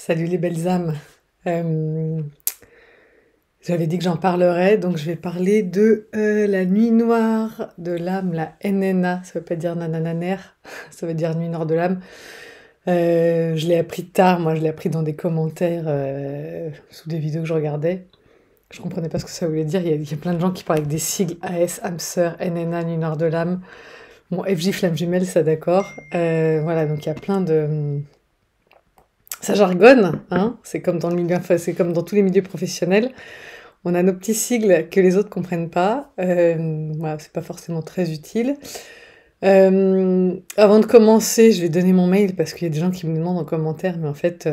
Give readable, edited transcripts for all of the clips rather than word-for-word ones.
Salut les belles âmes. Euh, J'avais dit que j'en parlerais, donc je vais parler de la nuit noire de l'âme, la NNA. Ça veut pas dire nanananer, ça veut dire nuit noire de l'âme. Je l'ai appris tard, moi je l'ai appris dans des commentaires sous des vidéos que je regardais. Je comprenais pas ce que ça voulait dire. Il y a plein de gens qui parlent avec des sigles AS, âme sœur, NNA, nuit noire de l'âme. Bon, FJ flamme jumelle, ça d'accord. Voilà, donc il y a plein de. Ça jargonne, hein, c'est comme dans le milieu, enfin, c'est comme dans tous les milieux professionnels. On a nos petits sigles que les autres comprennent pas. Voilà, c'est pas forcément très utile. Avant de commencer, je vais donner mon mail parce qu'il y a des gens qui me demandent en commentaire, mais en fait,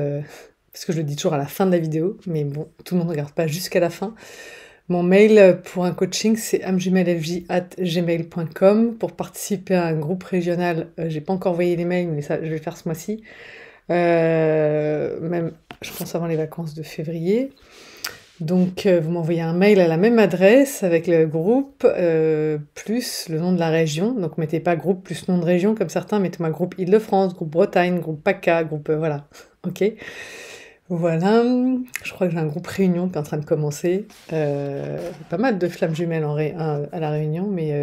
parce que je le dis toujours à la fin de la vidéo, mais bon, tout le monde ne regarde pas jusqu'à la fin. Mon mail pour un coaching, c'est amjumelfj@gmail.com. Pour participer à un groupe régional, j'ai pas encore envoyé les mails, mais ça, je vais le faire ce mois-ci. Même, je pense avant les vacances de février. Donc, vous m'envoyez un mail à la même adresse avec le groupe plus le nom de la région. Donc, mettez pas groupe plus nom de région comme certains. Mettez-moi groupe Île-de-France, groupe Bretagne, groupe PACA, groupe voilà. Ok. Voilà. Je crois que j'ai un groupe Réunion qui est en train de commencer. Pas mal de flammes jumelles à la Réunion, mais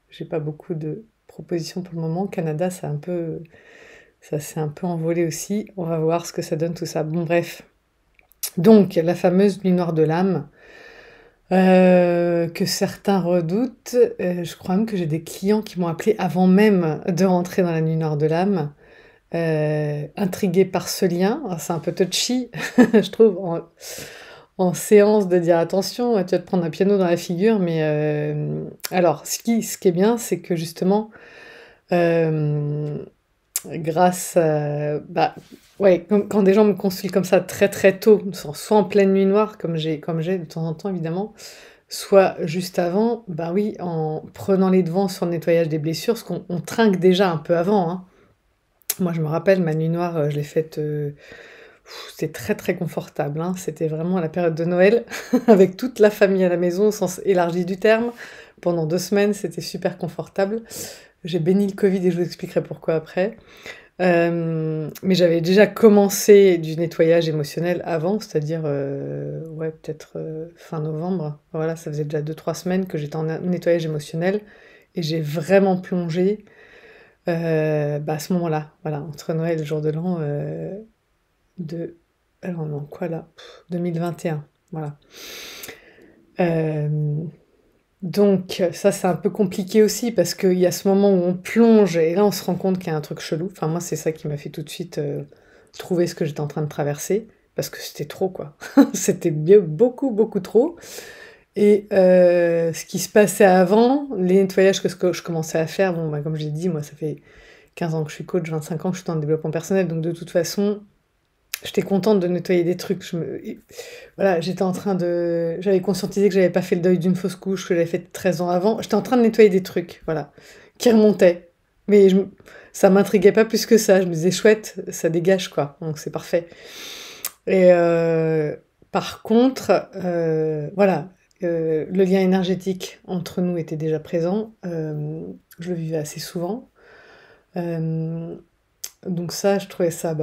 j'ai pas beaucoup de propositions pour le moment. Canada, ça s'est un peu envolé aussi. On va voir ce que ça donne tout ça. Bon, bref. Donc, la fameuse nuit noire de l'âme, que certains redoutent. Je crois même que j'ai des clients qui m'ont appelé avant même de rentrer dans la nuit noire de l'âme, intrigués par ce lien. Alors, c'est un peu touchy, je trouve, en séance de dire attention, tu vas te prendre un piano dans la figure, mais alors, ce qui est bien, c'est que justement, euh, grâce à, bah, ouais, quand des gens me consultent comme ça très très tôt, soit en pleine nuit noire, comme j'ai de temps en temps évidemment, soit juste avant, bah oui, en prenant les devants sur le nettoyage des blessures, ce qu'on on trinque déjà un peu avant, hein. Moi, je me rappelle, ma nuit noire, je l'ai faite, c'était très très confortable, hein. C'était vraiment à la période de Noël, avec toute la famille à la maison, au sens élargi du terme. Pendant 2 semaines, c'était super confortable. J'ai béni le Covid et je vous expliquerai pourquoi après. Mais j'avais déjà commencé du nettoyage émotionnel avant, c'est-à-dire, ouais, peut-être fin novembre. Voilà, ça faisait déjà 2 3 semaines que j'étais en nettoyage émotionnel et j'ai vraiment plongé bah, à ce moment-là, voilà, entre Noël et le jour de l'an de. Alors non, quoi là? 2021, voilà. Euh, donc ça c'est un peu compliqué aussi parce qu'il y a ce moment où on plonge et là on se rend compte qu'il y a un truc chelou. Enfin moi c'est ça qui m'a fait tout de suite trouver ce que j'étais en train de traverser parce que c'était trop quoi. C'était bien, beaucoup beaucoup trop. Et ce qui se passait avant, les nettoyages que je commençais à faire, bon bah comme j'ai dit, moi ça fait 15 ans que je suis coach, 25 ans que je suis dans le développement personnel, donc de toute façon j'étais contente de nettoyer des trucs. Voilà, j'avais conscientisé que j'avais pas fait le deuil d'une fausse couche, que j'avais fait 13 ans avant. J'étais en train de nettoyer des trucs, voilà, qui remontaient. Mais ça m'intriguait pas plus que ça. Je me disais, chouette, ça dégage, quoi. Donc c'est parfait. Et par contre, voilà, le lien énergétique entre nous était déjà présent. Je le vivais assez souvent. Euh, donc ça, je trouvais ça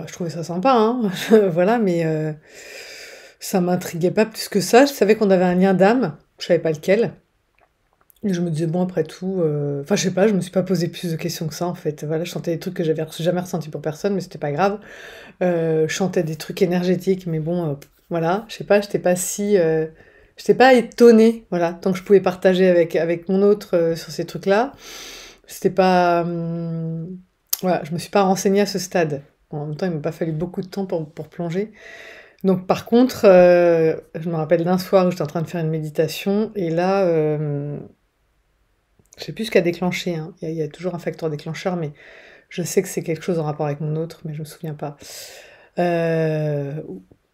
sympa, hein, voilà, mais ça m'intriguait pas plus que ça. Je savais qu'on avait un lien d'âme, je savais pas lequel. Et je me disais, bon, après tout, enfin, je sais pas, je me suis pas posé plus de questions que ça, en fait. Voilà, je chantais des trucs que j'avais jamais ressentis pour personne, mais c'était pas grave. Je chantais des trucs énergétiques, mais bon, voilà, je sais pas, j'étais pas étonnée, voilà, tant que je pouvais partager avec mon autre sur ces trucs-là. C'était pas. Voilà, je me suis pas renseignée à ce stade. En même temps, il m'a pas fallu beaucoup de temps pour plonger. Donc, par contre, je me rappelle d'un soir où j'étais en train de faire une méditation, et là, je sais plus ce qui a déclenché, hein. Il y a toujours un facteur déclencheur, mais je sais que c'est quelque chose en rapport avec mon autre, mais je me souviens pas. Euh,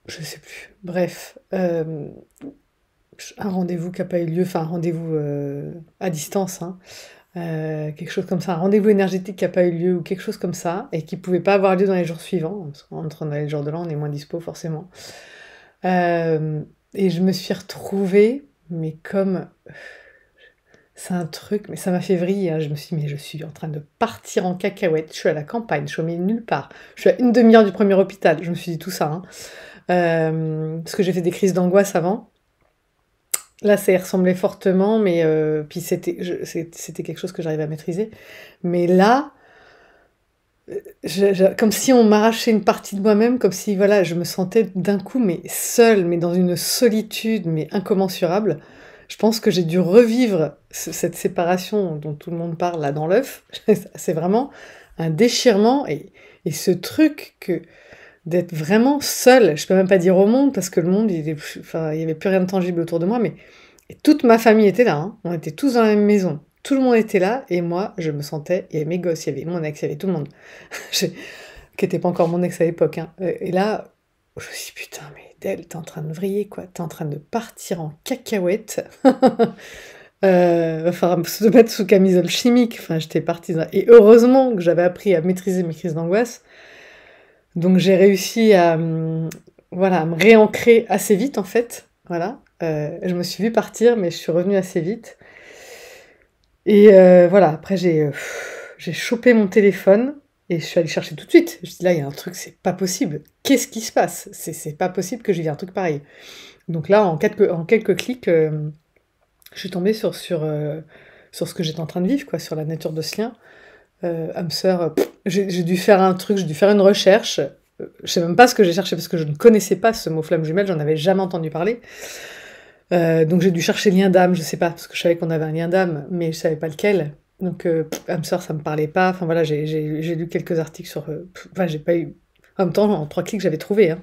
je sais plus. Bref, un rendez-vous qui a pas eu lieu, enfin un rendez-vous à distance, hein. Quelque chose comme ça, un rendez-vous énergétique qui a pas eu lieu ou quelque chose comme ça, et qui pouvait pas avoir lieu dans les jours suivants, parce qu'entre dans les jours de l'an, on est moins dispo forcément. Et je me suis retrouvée, mais comme C'est un truc, mais ça m'a fait vriller, hein. Je me suis dit: «Mais je suis en train de partir en cacahuète, je suis à la campagne, je suis au milieu de nulle part, je suis à une demi heure du premier hôpital». Je me suis dit tout ça, hein. Parce que j'ai fait des crises d'angoisse avant. Là, ça y ressemblait fortement, mais puis c'était quelque chose que j'arrivais à maîtriser. Mais là, je comme si on m'arrachait une partie de moi-même, comme si, voilà, je me sentais d'un coup, mais seule, mais dans une solitude, mais incommensurable. Je pense que j'ai dû revivre cette séparation dont tout le monde parle là dans l'œuf. C'est vraiment un déchirement et ce truc que d'être vraiment seule, je peux même pas dire au monde parce que le monde il est plus enfin, il y avait plus rien de tangible autour de moi, mais et toute ma famille était là, hein. On était tous dans la même maison. Tout le monde était là et moi, je me sentais il y avait mes gosses, il y avait mon ex, il y avait tout le monde. J'ai qui était pas encore mon ex à l'époque, hein. Et là, je me suis dit: «Putain, mais Del, tu en train de vriller, quoi. Tu en train de partir en cacahuète». Va falloir se mettre sous camisole chimique. Enfin, j'étais partie dans et heureusement que j'avais appris à maîtriser mes crises d'angoisse. Donc j'ai réussi à, voilà, à me réancrer assez vite, en fait. Voilà. Je me suis vue partir, mais je suis revenue assez vite et voilà, après j'ai chopé mon téléphone et je suis allée chercher tout de suite. Je dis: «Là, il y a un truc, c'est pas possible. Qu'est-ce qui se passe? C'est pas possible que je vive un truc pareil». Donc là, en quelques clics, je suis tombée sur ce que j'étais en train de vivre, quoi, sur la nature de ce lien. Âme sœur, j'ai dû faire un truc, j'ai dû faire une recherche, je sais même pas ce que j'ai cherché parce que je ne connaissais pas ce mot flamme jumelle, j'en avais jamais entendu parler. Donc j'ai dû chercher lien d'âme, je sais pas, parce que je savais qu'on avait un lien d'âme, mais je savais pas lequel. Donc âme sœur, ça me parlait pas. Enfin voilà, j'ai lu quelques articles sur, enfin j'ai pas eu en même temps, en 3 clics, j'avais trouvé, hein.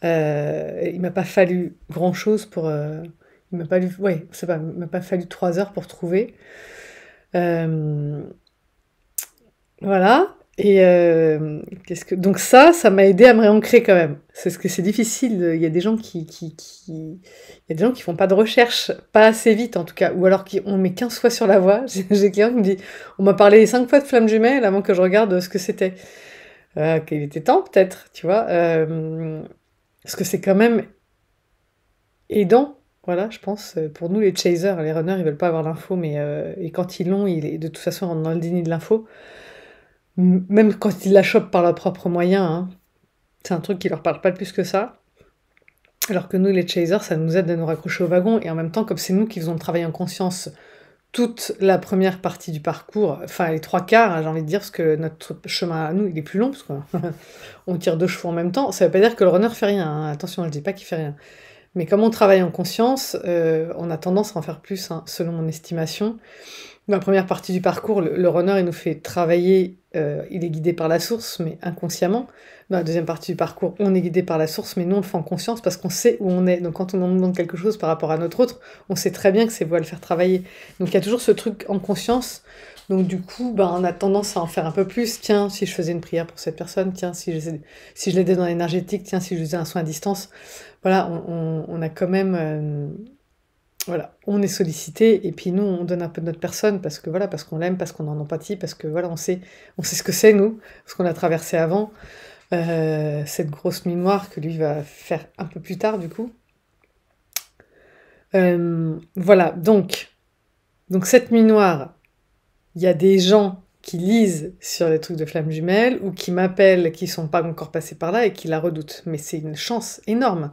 Il m'a pas fallu grand chose pour, il m'a pas lu ouais, c'est pas, il m'a pas fallu 3 heures pour trouver. Hem Voilà et qu'est-ce que donc ça m'a aidé à me réancrer quand même. C'est ce que c'est difficile, il y a des gens il y a des gens qui font pas de recherche, pas assez vite en tout cas, ou alors qui on met 15 fois sur la voie. J'ai quelqu'un qui me dit: «On m'a parlé 5 fois de flammes jumelles avant que je regarde, ce que c'était». Qu'il était temps peut-être, tu vois? Parce que c'est quand même aidant, voilà, je pense, pour nous les chasers, les runners, ils veulent pas avoir l'info, mais et quand ils l'ont, il est de toute façon, ils rentrent dans le déni de l'info. Même quand ils la chopent par leurs propres moyens, hein, c'est un truc qui leur parle pas plus que ça. Alors que nous, les chasers, ça nous aide à nous raccrocher au wagon et en même temps, comme c'est nous qui faisons le travail en conscience toute la première partie du parcours, enfin les 3/4, hein, j'ai envie de dire, parce que notre chemin à nous, il est plus long, parce qu'on on tire 2 chevaux en même temps. Ça veut pas dire que le runner fait rien, hein, attention, je dis pas qu'il fait rien. Mais comme on travaille en conscience, on a tendance à en faire plus, hein, selon mon estimation. Dans la première partie du parcours, le runner, il nous fait travailler, il est guidé par la source, mais inconsciemment. Dans la deuxième partie du parcours, on est guidé par la source, mais nous, on le fait en conscience parce qu'on sait où on est. Donc quand on nous demande quelque chose par rapport à notre autre, on sait très bien que c'est vous à le faire travailler. Donc il y a toujours ce truc en conscience. Donc du coup, ben, on a tendance à en faire un peu plus. Tiens, si je faisais une prière pour cette personne, tiens, si je l'aidais dans l'énergétique, tiens, si je faisais un soin à distance. Voilà, on a quand même, voilà, on est sollicité et puis nous, on donne un peu de notre personne parce que voilà, parce qu'on l'aime, parce qu'on est en empathie, parce que voilà, on sait ce que c'est nous, ce qu'on a traversé avant, cette grosse nuit noire que lui va faire un peu plus tard du coup. Voilà, donc cette nuit noire, il y a des gens qui lisent sur les trucs de flammes jumelles ou qui m'appellent, qui sont pas encore passés par là et qui la redoutent. Mais c'est une chance énorme.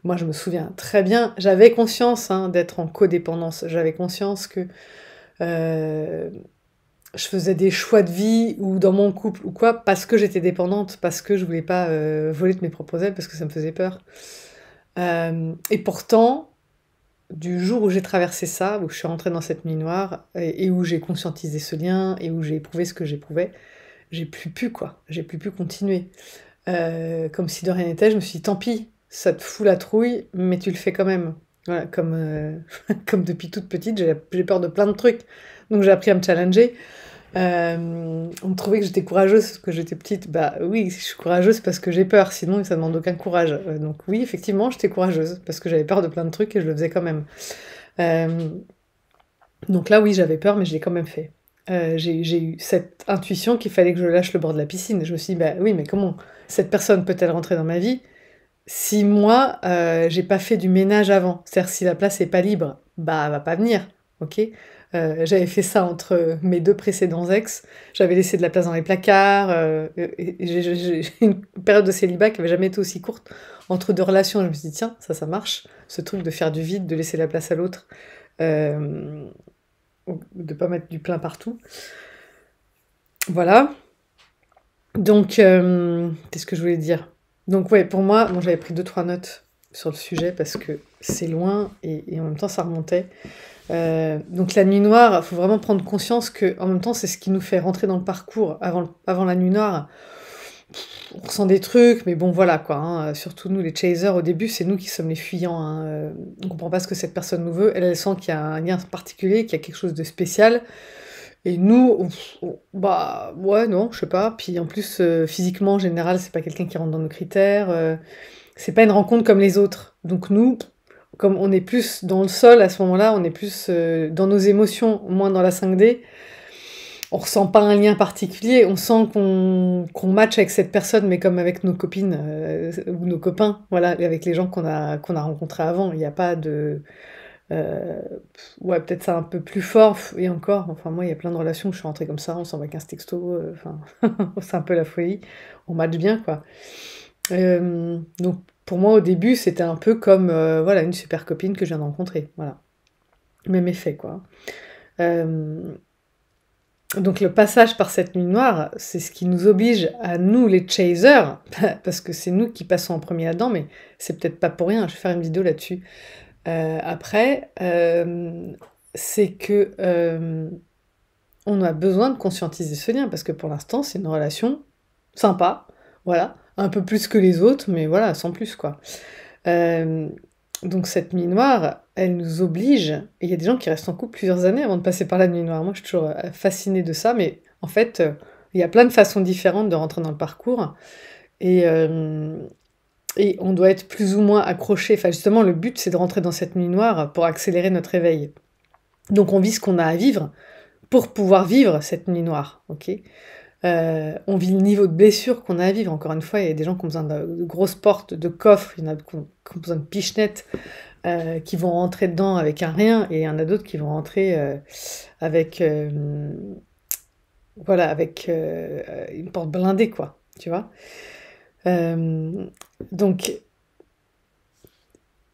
Moi, je me souviens très bien, j'avais conscience, hein, d'être en codépendance. J'avais conscience que, heu, je faisais des choix de vie ou dans mon couple ou quoi, parce que j'étais dépendante, parce que je voulais pas, voler de mes propres ailes, parce que ça me faisait peur. Et pourtant, du jour où j'ai traversé ça, où je suis rentrée dans cette nuit noire et où j'ai conscientisé ce lien et où j'ai éprouvé ce que j'éprouvais, j'ai plus pu, quoi. J'ai plus pu continuer. Comme si de rien n'était, je me suis dit: «Tant pis, ça te fout la trouille, mais tu le fais quand même». Voilà, comme, comme depuis toute petite, j'ai peur de plein de trucs, donc j'ai appris à me challenger. On me trouvait que j'étais courageuse parce que j'étais petite. Bah oui, je suis courageuse parce que j'ai peur, sinon ça demande aucun courage. Donc oui, effectivement, j'étais courageuse parce que j'avais peur de plein de trucs et je le faisais quand même. Hem, donc là, oui, j'avais peur, mais je l'ai quand même fait. J'ai eu cette intuition qu'il fallait que je lâche le bord de la piscine. Je me suis dit: «Bah oui, mais comment cette personne peut-elle rentrer dans ma vie si moi, j'ai pas fait du ménage avant?» C'est-à-dire si la place est pas libre, bah, elle va pas venir, OK? J'avais fait ça entre mes 2 précédents ex. J'avais laissé de la place dans les placards, et j'ai une période de célibat qui avait jamais été aussi courte. Entre 2 relations, je me suis dit: «Tiens, ça marche, ce truc de faire du vide, de laisser la place à l'autre, hem, ou de pas mettre du plein partout». Voilà. Donc, qu'est-ce que je voulais dire? Donc ouais, pour moi, bon, j'avais pris 2-3 notes sur le sujet parce que c'est loin et en même temps ça remontait. Donc la nuit noire, faut vraiment prendre conscience qu'en même temps, c'est ce qui nous fait rentrer dans le parcours. Avant la nuit noire, on ressent des trucs, mais bon voilà quoi, hein, surtout nous les chasers au début, c'est nous qui sommes les fuyants, hein, on comprend pas ce que cette personne nous veut. Elle, elle sent qu'il y a un lien particulier, qu'il y a quelque chose de spécial et nous, bah, ouais, non, je sais pas. Puis en plus, physiquement, en général, c'est pas quelqu'un qui rentre dans nos critères, c'est pas une rencontre comme les autres. Donc nous, comme on est plus dans le sol à ce moment-là, on est plus, dans nos émotions, moins dans la 5D, on ressent pas un lien particulier, on sent qu'on match avec cette personne, mais comme avec nos copines, ou nos copains, voilà, avec les gens qu'on a rencontrés avant. Il y a pas de, Heu, ouais, peut-être c'est un peu plus fort et encore, enfin moi, il y a plein de relations où je suis rentrée comme ça, on s'envoie 15 textos, enfin, c'est un peu la folie. On match bien, quoi. Donc pour moi, au début, c'était un peu comme, voilà, une super copine que je viens de rencontrer, voilà. Même effet, quoi. Hem, donc le passage par cette nuit noire, c'est ce qui nous oblige à nous, les chasers, parce que c'est nous qui passons en premier là-dedans, mais c'est peut-être pas pour rien, je vais faire une vidéo là-dessus. Après, c'est que, on a besoin de conscientiser ce lien parce que pour l'instant, c'est une relation sympa, voilà, un peu plus que les autres, mais voilà, sans plus, quoi. Hem, donc cette nuit noire, elle nous oblige et il y a des gens qui restent en couple plusieurs années avant de passer par la nuit noire. Moi, je suis toujours, fascinée de ça, mais en fait, il y a plein de façons différentes de rentrer dans le parcours et hem et on doit être plus ou moins accroché. Enfin, justement, le but, c'est de rentrer dans cette nuit noire pour accélérer notre éveil. Donc on vit ce qu'on a à vivre pour pouvoir vivre cette nuit noire, OK? On vit le niveau de blessure qu'on a à vivre. Encore une fois, il y a des gens qui ont besoin de grosses portes, de coffres, il y en a qui ont besoin de pichenettes, qui vont rentrer dedans avec un rien et il y en a d'autres qui vont rentrer, avec, voilà, avec, une porte blindée, quoi, tu vois? Hem, donc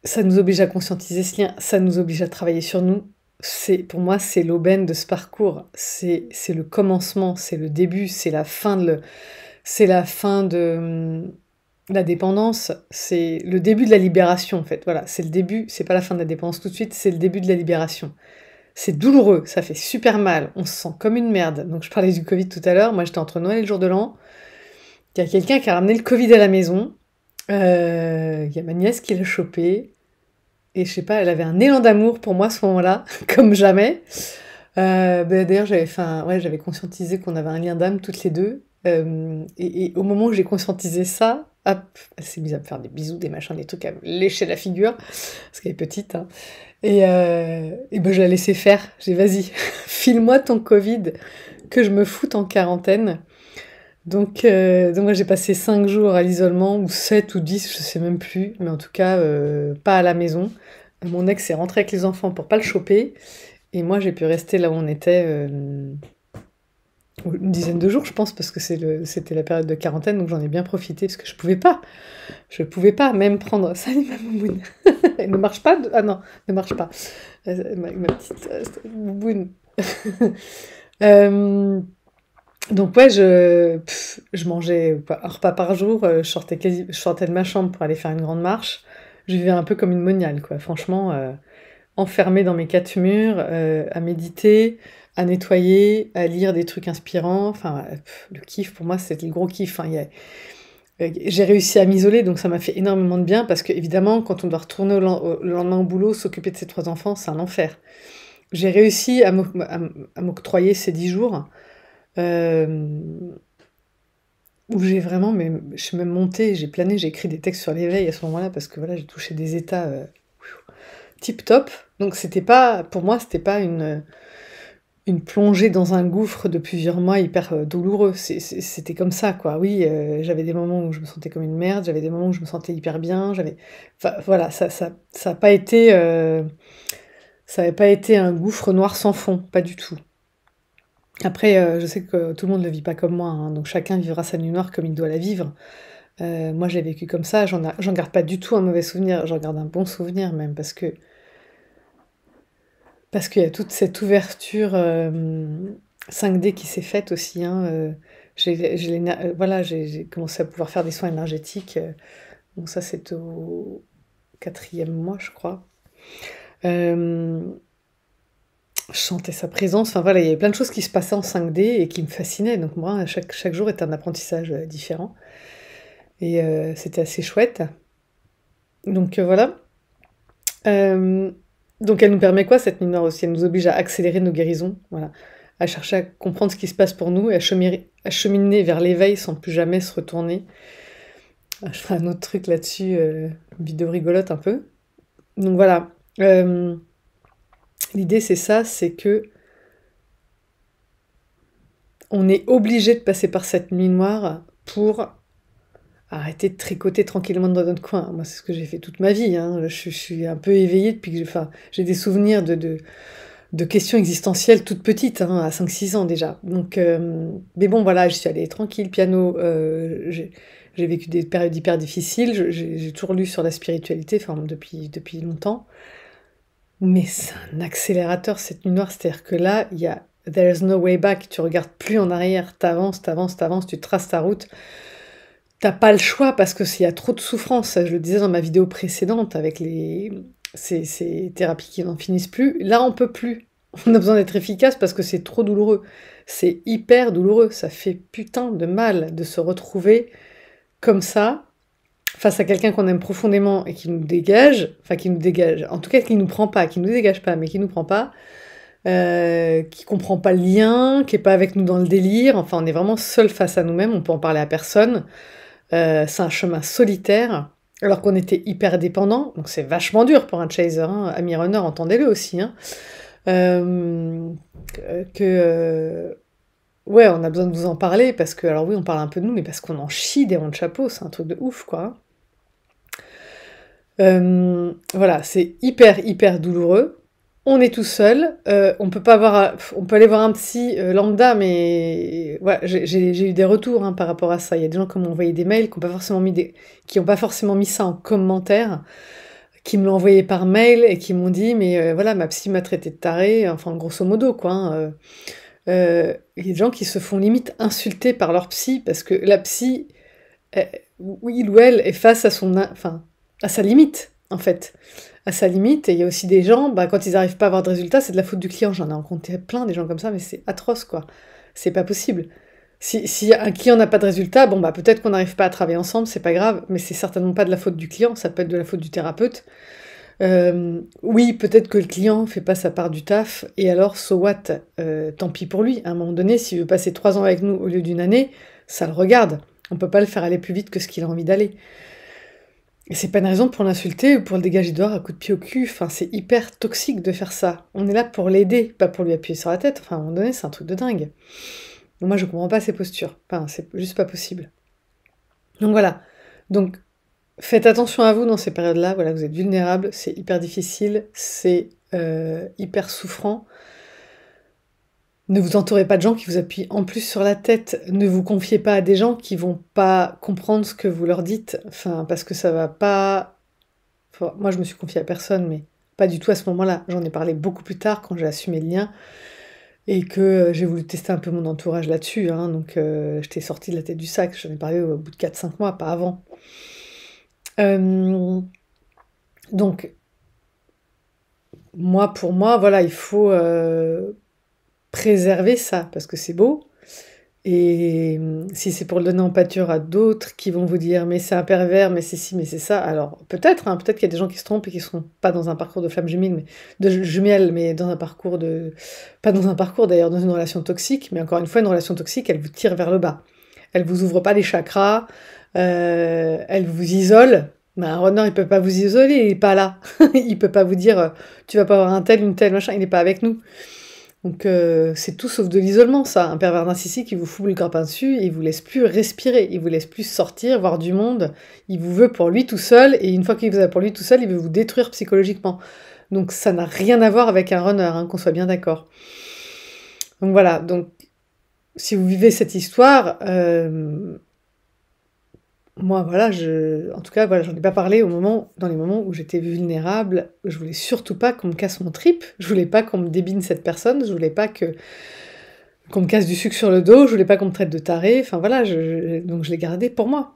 ça nous oblige à conscientiser ce lien, ça nous oblige à travailler sur nous. C'est pour moi, c'est l'aubaine de ce parcours. C'est le commencement, c'est le début, c'est la fin de, la dépendance, c'est le début de la libération, en fait. Voilà, c'est le début, c'est pas la fin de la dépendance tout de suite, c'est le début de la libération. C'est douloureux, ça fait super mal, on se sent comme une merde. Donc je parlais du Covid tout à l'heure, moi j'étais entre Noël et le jour de l'an. Il y a quelqu'un qui a ramené le Covid à la maison, il y a ma nièce qui l'a chopé. Et je sais pas, elle avait un élan d'amour pour moi à ce moment-là, comme jamais. D'ailleurs, j'avais conscientisé qu'on avait un lien d'âme toutes les 2. Et au moment où j'ai conscientisé ça, hop, elle s'est mise à me faire des bisous, des machins, des trucs, à me lécher la figure, parce qu'elle est petite, hein. Et ben, je la laissais faire. J'ai dit: «Vas-y, file-moi ton Covid, que je me foute en quarantaine». Donc moi, j'ai passé 5 jours à l'isolement, ou 7 ou 10, je sais même plus, mais en tout cas, pas à la maison. Mon ex est rentré avec les enfants pour pas le choper et moi, j'ai pu rester là où on était, une dizaine de jours, je pense, parce que c'était la période de quarantaine, donc j'en ai bien profité parce que je pouvais pas. Je pouvais pas même prendre salut ma moumoune. Elle ne marche pas? Ah non, ne marche pas. Ma petite, moumoune. Hem Donc ouais, je mangeais quoi, un repas par jour, je sortais de ma chambre pour aller faire une grande marche. Je vivais un peu comme une moniale, quoi. Franchement, enfermée dans mes 4 murs, à méditer, à nettoyer, à lire des trucs inspirants. Enfin, le kiff pour moi, c'était le gros kiff, hein. J'ai réussi à m'isoler, donc ça m'a fait énormément de bien parce qu'évidemment, quand on doit retourner le lendemain au boulot, s'occuper de ses 3 enfants, c'est un enfer. J'ai réussi à m'octroyer ces 10 jours. Hem, où j'ai vraiment je suis même montée, j'ai plané, j'ai écrit des textes sur l'éveil à ce moment-là parce que voilà, j'ai touché des états, tip top. Donc c'était pas pour moi, c'était pas une plongée dans un gouffre de plusieurs mois hyper, douloureux. C'était comme ça, quoi. Oui, j'avais des moments où je me sentais comme une merde, j'avais des moments où je me sentais hyper bien, enfin voilà, ça a pas été, Ça n'avait pas été un gouffre noir sans fond, pas du tout. Après, je sais que tout le monde ne le vit pas comme moi, hein, donc chacun vivra sa nuit noire comme il doit la vivre. Moi, j'ai vécu comme ça, j'en garde pas du tout un mauvais souvenir, j'en garde un bon souvenir même, parce qu'il y a toute cette ouverture 5D qui s'est faite aussi, hein. Voilà, j'ai commencé à pouvoir faire des soins énergétiques. Bon, ça, c'est au quatrième mois, je crois. Euh, je sentais sa présence. Enfin voilà, il y avait plein de choses qui se passaient en 5D et qui me fascinaient. Donc moi, chaque jour était un apprentissage différent. Et c'était assez chouette. Donc voilà. Euh, donc elle nous permet quoi cette nuit noire aussi? Elle nous oblige à accélérer nos guérisons, voilà, à chercher à comprendre ce qui se passe pour nous et à cheminer vers l'éveil sans plus jamais se retourner. Je ferai un autre truc là-dessus, une vidéo rigolote un peu. Donc voilà. L'idée c'est ça, c'est que on est obligé de passer par cette nuit noire pour arrêter de tricoter tranquillement dans notre coin. Moi, c'est ce que j'ai fait toute ma vie, hein. Je suis un peu éveillée depuis que j'ai des souvenirs de questions existentielles toutes petites, hein, à 5-6 ans déjà. Donc, mais bon, voilà, je suis allée tranquille, piano. J'ai vécu des périodes hyper difficiles. J'ai toujours lu sur la spiritualité, enfin, depuis longtemps. Mais c'est un accélérateur, cette nuit noire. C'est-à-dire que là, there's no way back. Tu regardes plus en arrière. T'avances, t'avances, t'avances, tu traces ta route. T'as pas le choix parce que s'il y a trop de souffrance, je le disais dans ma vidéo précédente avec ces thérapies qui n'en finissent plus, là on peut plus. On a besoin d'être efficace parce que c'est trop douloureux. C'est hyper douloureux. Ça fait putain de mal de se retrouver comme ça, face à quelqu'un qu'on aime profondément et qui nous dégage, enfin qui nous dégage, en tout cas qui nous prend pas, qui nous dégage pas, mais qui nous prend pas, qui comprend pas le lien, qui est pas avec nous dans le délire, enfin on est vraiment seul face à nous-mêmes, on peut en parler à personne. C'est un chemin solitaire, alors qu'on était hyper dépendant, donc c'est vachement dur pour un chaser, hein. Ami runner, entendez-le aussi, hein. Ouais, on a besoin de vous en parler, parce que, alors oui, on parle un peu de nous, mais parce qu'on en chie des ronds de chapeau, c'est un truc de ouf, quoi. Voilà, c'est hyper, hyper douloureux. On est tout seul, on peut pas on peut aller voir un psy lambda, mais ouais, j'ai eu des retours, hein, par rapport à ça. Il y a des gens qui m'ont envoyé des mails, qui ont pas forcément mis ça en commentaire, qui me l'ont envoyé par mail et qui m'ont dit, mais voilà, ma psy m'a traité de taré, enfin grosso modo quoi, hein. Il y a des gens qui se font limite insulter par leur psy parce que la psy, il ou elle est face à enfin, à sa limite en fait. À sa limite, et il y a aussi des gens, bah, quand ils n'arrivent pas à avoir de résultats, c'est de la faute du client. J'en ai rencontré plein, des gens comme ça, mais c'est atroce, quoi. C'est pas possible. Si un client n'a pas de résultat, bon, bah, peut-être qu'on n'arrive pas à travailler ensemble, c'est pas grave, mais c'est certainement pas de la faute du client, ça peut être de la faute du thérapeute. Oui, peut-être que le client fait pas sa part du taf, et alors, so what? Tant pis pour lui. À un moment donné, s'il veut passer 3 ans avec nous au lieu d'une année, ça le regarde. On peut pas le faire aller plus vite que ce qu'il a envie d'aller. Et c'est pas une raison pour l'insulter ou pour le dégager dehors à coups de pied au cul. Enfin, c'est hyper toxique de faire ça. On est là pour l'aider, pas pour lui appuyer sur la tête. Enfin, à un moment donné, c'est un truc de dingue. Donc moi, je comprends pas ces postures. Enfin, c'est juste pas possible. Donc voilà. Donc, faites attention à vous dans ces périodes-là. Voilà, vous êtes vulnérables, c'est hyper difficile, c'est hyper souffrant. Ne vous entourez pas de gens qui vous appuient en plus sur la tête. Ne vous confiez pas à des gens qui vont pas comprendre ce que vous leur dites. Enfin, parce que ça va pas. Enfin, moi, je me suis confiée à personne, mais pas du tout à ce moment-là. J'en ai parlé beaucoup plus tard quand j'ai assumé le lien et que j'ai voulu tester un peu mon entourage là-dessus, hein. Donc, j'étais sortie de la tête du sac. J'en ai parlé au bout de 4-5 mois, pas avant. Donc, pour moi, voilà, il faut préserver ça parce que c'est beau. Et si c'est pour le donner en pâture à d'autres qui vont vous dire mais c'est un pervers, mais c'est ci, mais c'est ça, alors peut-être, hein, peut-être qu'il y a des gens qui se trompent et qui ne seront pas dans un parcours de flamme jumelle, mais dans un parcours de. Pas dans un parcours d'ailleurs, dans une relation toxique, mais encore une fois, une relation toxique, elle vous tire vers le bas. Elle vous ouvre pas les chakras, elle vous isole. Mais un runner, il peut pas vous isoler, il est pas là. Il peut pas vous dire tu vas pas avoir un tel, une telle, machin, il n'est pas avec nous. Donc c'est tout sauf de l'isolement, ça. Un pervers narcissique, il vous fout le grappin dessus, et il vous laisse plus respirer, il vous laisse plus sortir, voir du monde. Il vous veut pour lui tout seul, et une fois qu'il vous a pour lui tout seul, il veut vous détruire psychologiquement. Donc ça n'a rien à voir avec un runner, hein, qu'on soit bien d'accord. Donc voilà, donc si vous vivez cette histoire, moi voilà, en tout cas voilà, j'en ai pas parlé dans les moments où j'étais vulnérable. Je voulais surtout pas qu'on me casse mon trip, je voulais pas qu'on me débine cette personne, je voulais pas qu'on me casse du sucre sur le dos, je voulais pas qu'on me traite de taré, enfin voilà, donc je l'ai gardé pour moi.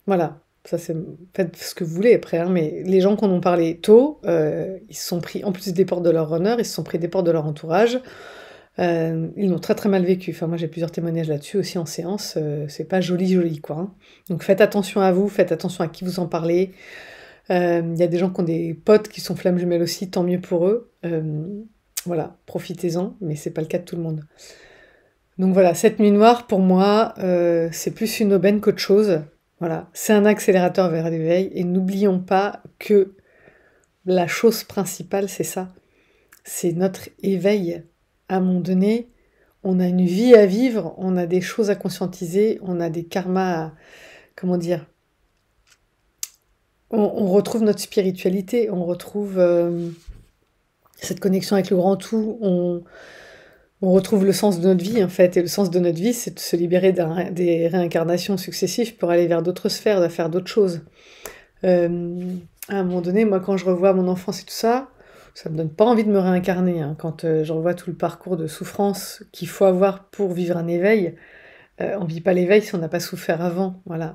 Voilà, ça c'est faites ce que vous voulez après, hein, mais les gens qui en ont parlé tôt, ils se sont pris, en plus des portes de leur runner, ils se sont pris des portes de leur entourage. Ils l'ont très très mal vécu. Enfin, moi j'ai plusieurs témoignages là-dessus aussi en séance. C'est pas joli joli quoi, hein. Donc faites attention à vous, faites attention à qui vous en parlez. Il y a des gens qui ont des potes qui sont flammes jumelles aussi, tant mieux pour eux. Voilà, profitez-en, mais c'est pas le cas de tout le monde. Donc voilà, cette nuit noire pour moi, c'est plus une aubaine qu'autre chose. Voilà, c'est un accélérateur vers l'éveil et n'oublions pas que la chose principale c'est ça, c'est notre éveil. À un moment donné, on a une vie à vivre, on a des choses à conscientiser, on a des karmas à, comment dire, on retrouve notre spiritualité, on retrouve cette connexion avec le grand tout, on retrouve le sens de notre vie en fait, et le sens de notre vie c'est de se libérer des réincarnations successives pour aller vers d'autres sphères, de faire d'autres choses. À un moment donné, moi quand je revois mon enfance et tout ça, ça me donne pas envie de me réincarner, hein. Quand je revois tout le parcours de souffrance qu'il faut avoir pour vivre un éveil, on vit pas l'éveil si on n'a pas souffert avant, voilà.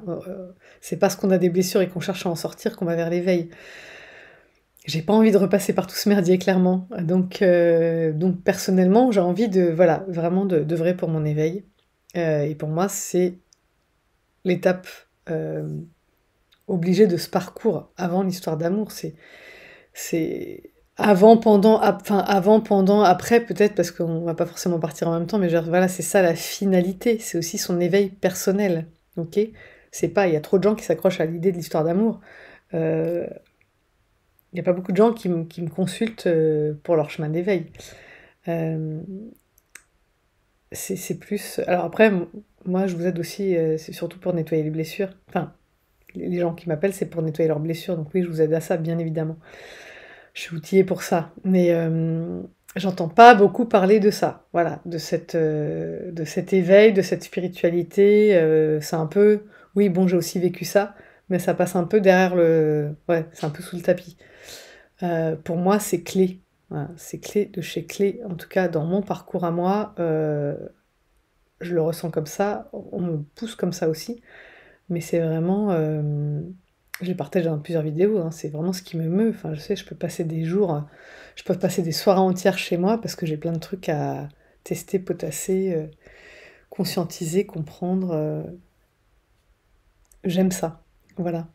C'est parce qu'on a des blessures et qu'on cherche à en sortir qu'on va vers l'éveil. J'ai pas envie de repasser par tout ce merdier, clairement. Donc personnellement, j'ai envie de, voilà, vraiment d'œuvrer pour mon éveil. Et pour moi, c'est l'étape obligée de ce parcours avant l'histoire d'amour. C'est avant, pendant, enfin avant, pendant, après peut-être parce qu'on va pas forcément partir en même temps, mais genre, voilà, c'est ça la finalité. C'est aussi son éveil personnel, ok? C'est pas, il y a trop de gens qui s'accrochent à l'idée de l'histoire d'amour. Il n'y a pas beaucoup de gens qui me consultent pour leur chemin d'éveil. Euh, c'est plus. Alors après, moi je vous aide aussi, c'est surtout pour nettoyer les blessures. Enfin, les gens qui m'appellent, c'est pour nettoyer leurs blessures. Donc oui, je vous aide à ça, bien évidemment. Je suis outillée pour ça. Mais j'entends pas beaucoup parler de ça. Voilà, de cet éveil, de cette spiritualité. C'est un peu. Oui, bon, j'ai aussi vécu ça, mais ça passe un peu derrière le. Ouais, c'est un peu sous le tapis. Pour moi, c'est clé. Voilà, c'est clé de chez clé. En tout cas, dans mon parcours à moi, je le ressens comme ça. On me pousse comme ça aussi. Mais c'est vraiment... je l'ai partagé dans plusieurs vidéos, hein, c'est vraiment ce qui me meut. Enfin, je sais, je peux passer des jours, je peux passer des soirées entières chez moi parce que j'ai plein de trucs à tester, potasser, conscientiser, comprendre. J'aime ça. Voilà.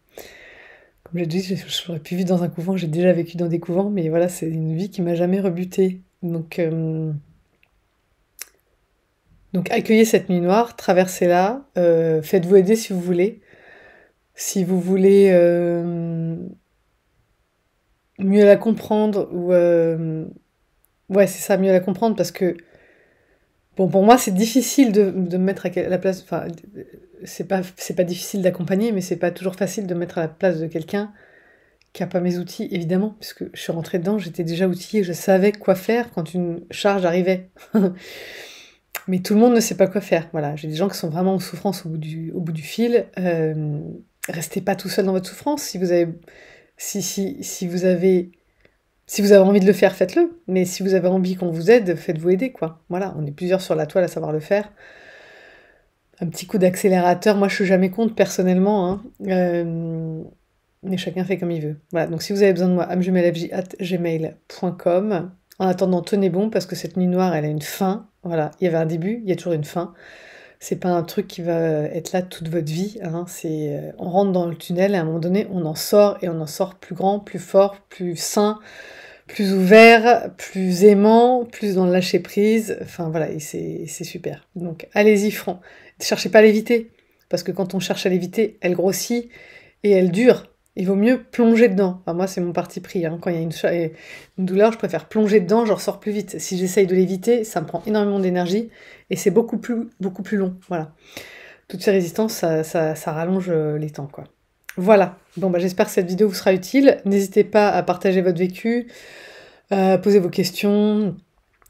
Comme j'ai dit, j'aurais pu vivre dans un couvent, j'ai déjà vécu dans des couvents, mais voilà, c'est une vie qui m'a jamais rebutée. Donc accueillez cette nuit noire, traversez-la, faites-vous aider si vous voulez. Si vous voulez mieux la comprendre, ou ouais, c'est ça, mieux la comprendre, parce que bon, pour moi, c'est difficile de me mettre à la place. Enfin, c'est pas difficile d'accompagner, mais c'est pas toujours facile de me mettre à la place de quelqu'un qui a pas mes outils, évidemment, puisque je suis rentrée dedans, j'étais déjà outillée, je savais quoi faire quand une charge arrivait. Mais tout le monde ne sait pas quoi faire. Voilà, j'ai des gens qui sont vraiment en souffrance au bout du fil. Restez pas tout seul dans votre souffrance. Si vous avez envie de le faire, faites-le. Mais si vous avez envie qu'on vous aide, faites-vous aider, quoi. Voilà, on est plusieurs sur la toile à savoir le faire. Un petit coup d'accélérateur, moi je suis jamais contre personnellement, hein. Mais chacun fait comme il veut. Voilà, donc si vous avez besoin de moi, amjumelfj@gmail.com. En attendant, tenez bon, parce que cette nuit noire, elle a une fin. Voilà, il y avait un début, il y a toujours une fin. C'est pas un truc qui va être là toute votre vie, hein. On rentre dans le tunnel et à un moment donné, on en sort et on en sort plus grand, plus fort, plus sain, plus ouvert, plus aimant, plus dans le lâcher prise. Enfin voilà, et c'est super. Donc allez-y franc. Cherchez pas à l'éviter, parce que quand on cherche à l'éviter, elle grossit et elle dure. Il vaut mieux plonger dedans. Enfin, moi, c'est mon parti pris, hein. Quand il y a une douleur, je préfère plonger dedans, je ressors plus vite. Si j'essaye de l'éviter, ça me prend énormément d'énergie et c'est beaucoup plus long. Voilà. Toutes ces résistances, ça rallonge les temps, quoi. Voilà. Bon, bah, j'espère que cette vidéo vous sera utile. N'hésitez pas à partager votre vécu, poser vos questions,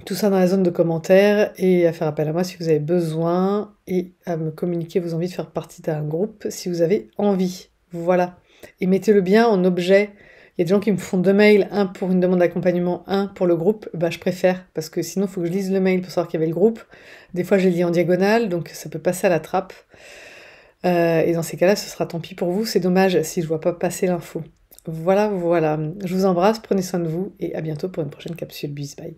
tout ça dans la zone de commentaires et à faire appel à moi si vous avez besoin et à me communiquer vos envies de faire partie d'un groupe si vous avez envie. Voilà. Et mettez-le bien en objet. Il y a des gens qui me font 2 mails, un pour une demande d'accompagnement, un pour le groupe. Bah, je préfère parce que sinon, il faut que je lise le mail pour savoir qu'il y avait le groupe. Des fois, je les lis en diagonale, donc ça peut passer à la trappe. Et dans ces cas-là, ce sera tant pis pour vous. C'est dommage si je vois pas passer l'info. Voilà, voilà. Je vous embrasse, prenez soin de vous et à bientôt pour une prochaine capsule. Bis, bye.